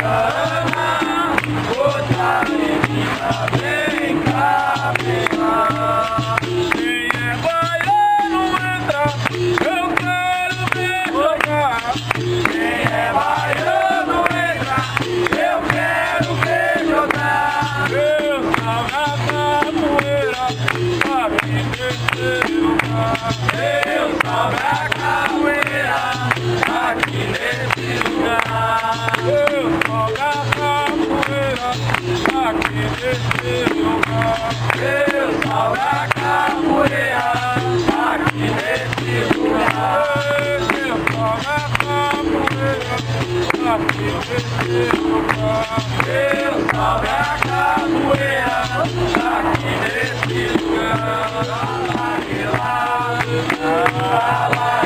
Ana, outra menina vem cá pegar. Quem é baiano entra, eu quero ver jogar. Quem é baiano entra, eu quero ver jogar. Eu tava na capoeira, pra me descer jogar. Eu tava na capoeira, aqui nesse lugar. Eu tava na capoeira, aqui nesse lugar. Eu tava na capoeira, aqui nesse lugar. Eu tava na capoeira, aqui nesse lugar. Eu tava na capoeira, aqui nesse lugar. Lá, lá,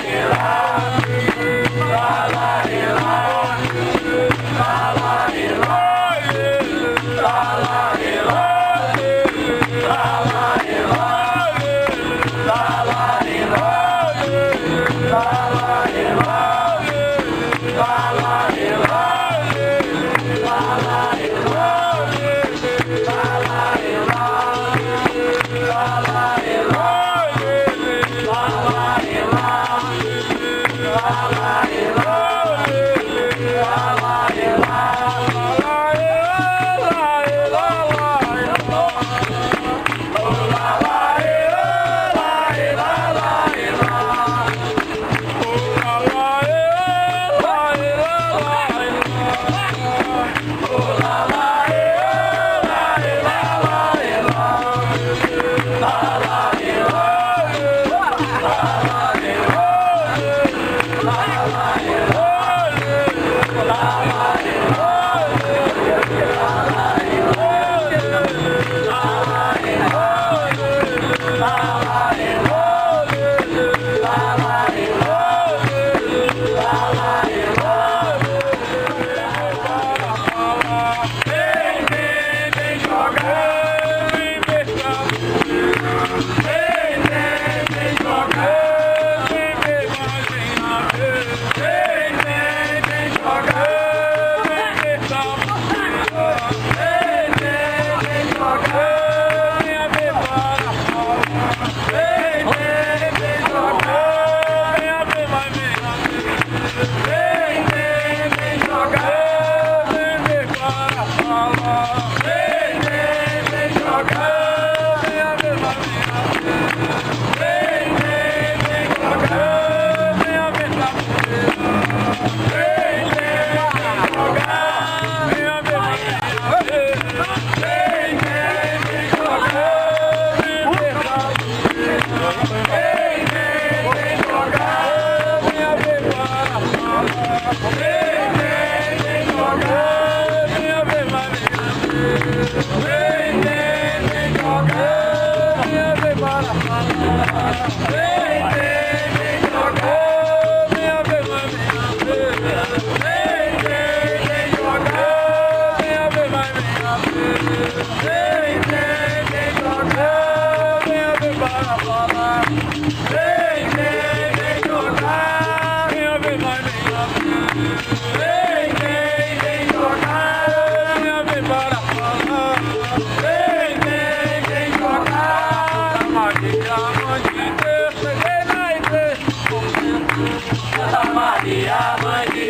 Santa Maria, Mãe de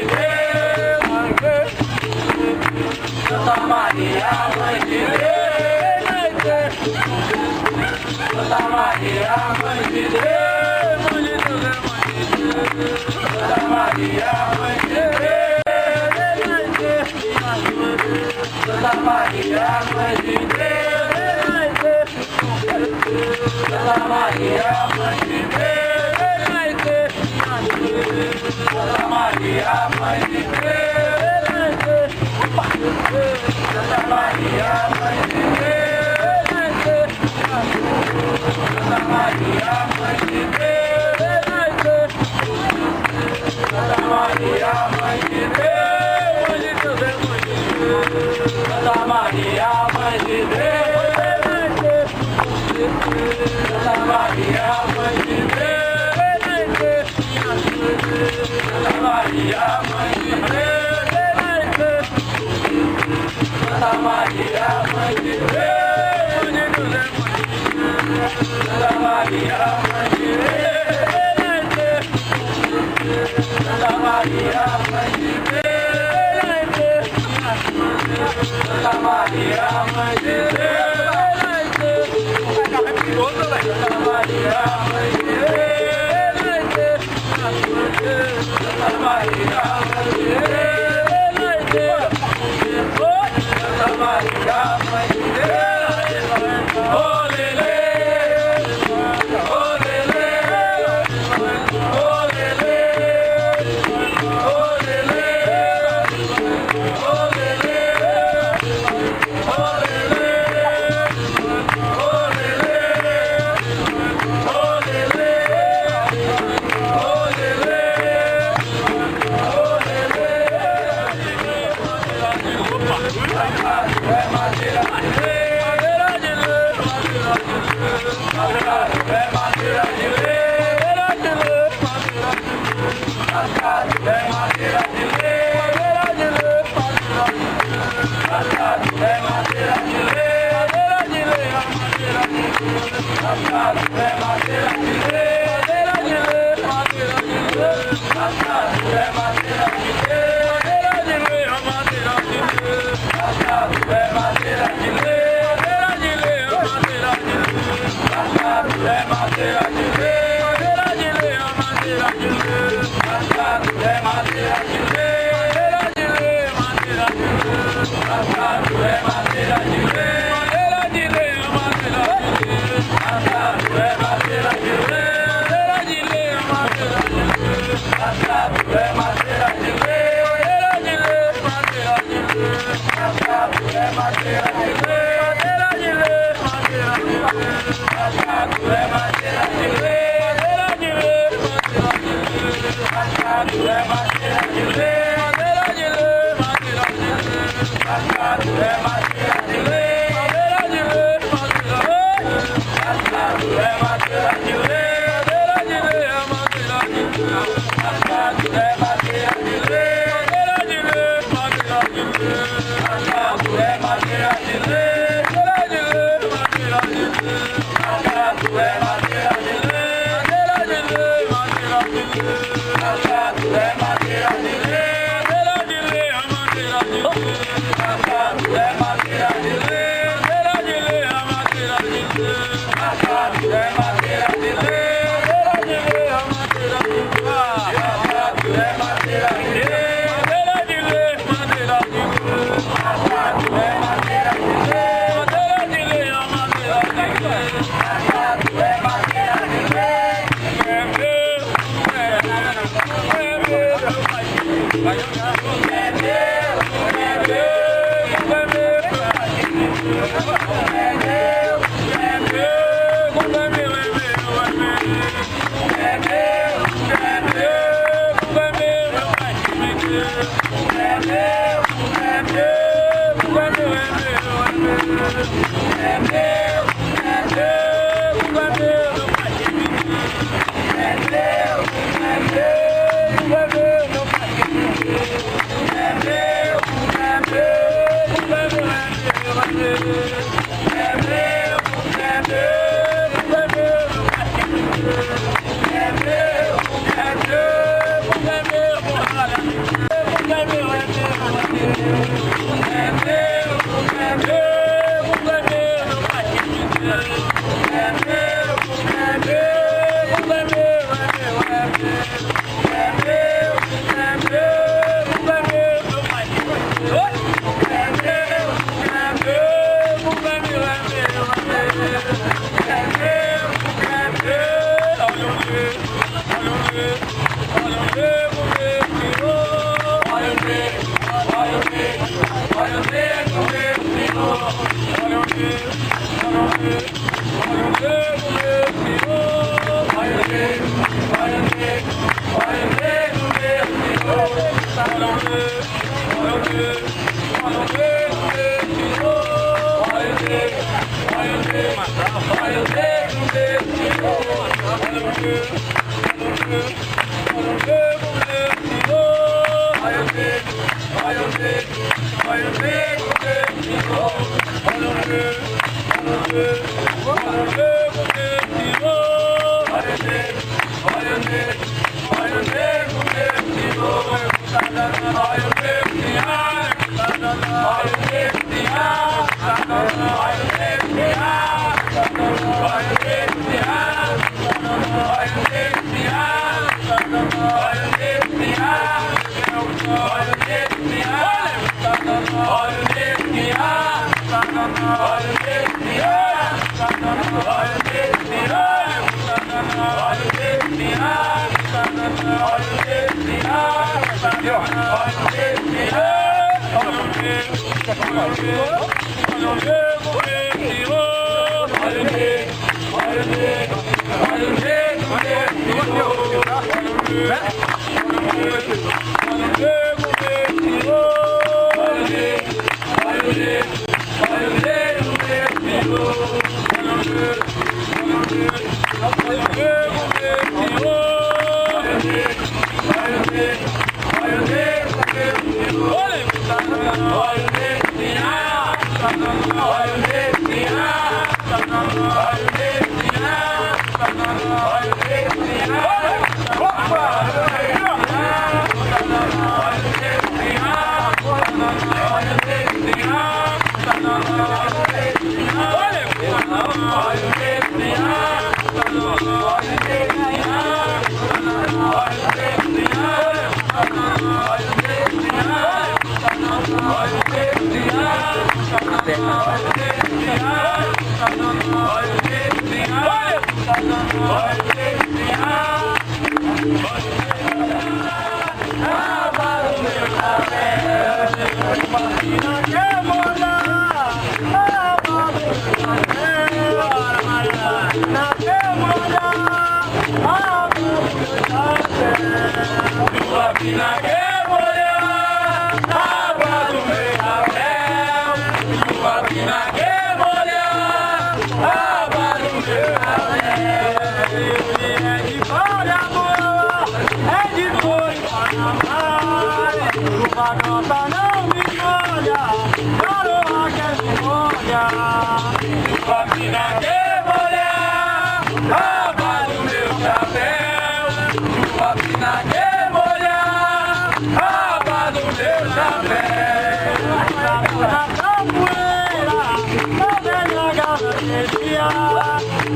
Deus, Santa Maria, Mãe de Deus, Santa Maria, Mãe de Deus, Santa Maria, Mãe de Deus, Santa Maria, Mãe de Deus, Santa Maria, Mãe de Deus. Santa Maria, Mãe de Deus, Santa Maria, Mãe de Deus, Santa Maria, Mãe de Deus, Santa Maria, Mãe de Deus, Santa Maria, Mãe de Deus, Santa Maria, Mãe de Deus, Santa Maria, Mãe de Deus.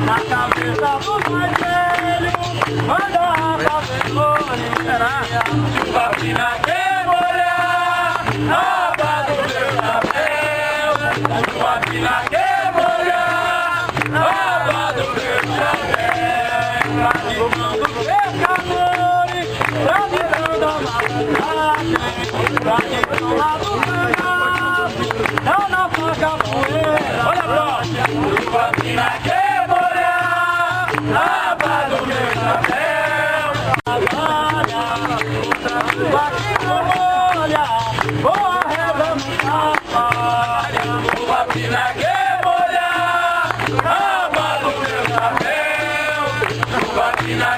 Na cabeça do mais velho, manda a vergonha. Chuva fina que molhar, aba do meu chapéu. Chuva fina que molhar, aba do meu chapéu. Praticando pescadores, praticando a malandragem, praticando a do cangaço, não na faca poeira. Olha pra chuva fina que aba do meu chapéu, agora, outra chuva que não molha, boa reza muita palha. Chuva fina que molha, aba do meu chapéu, chuva fina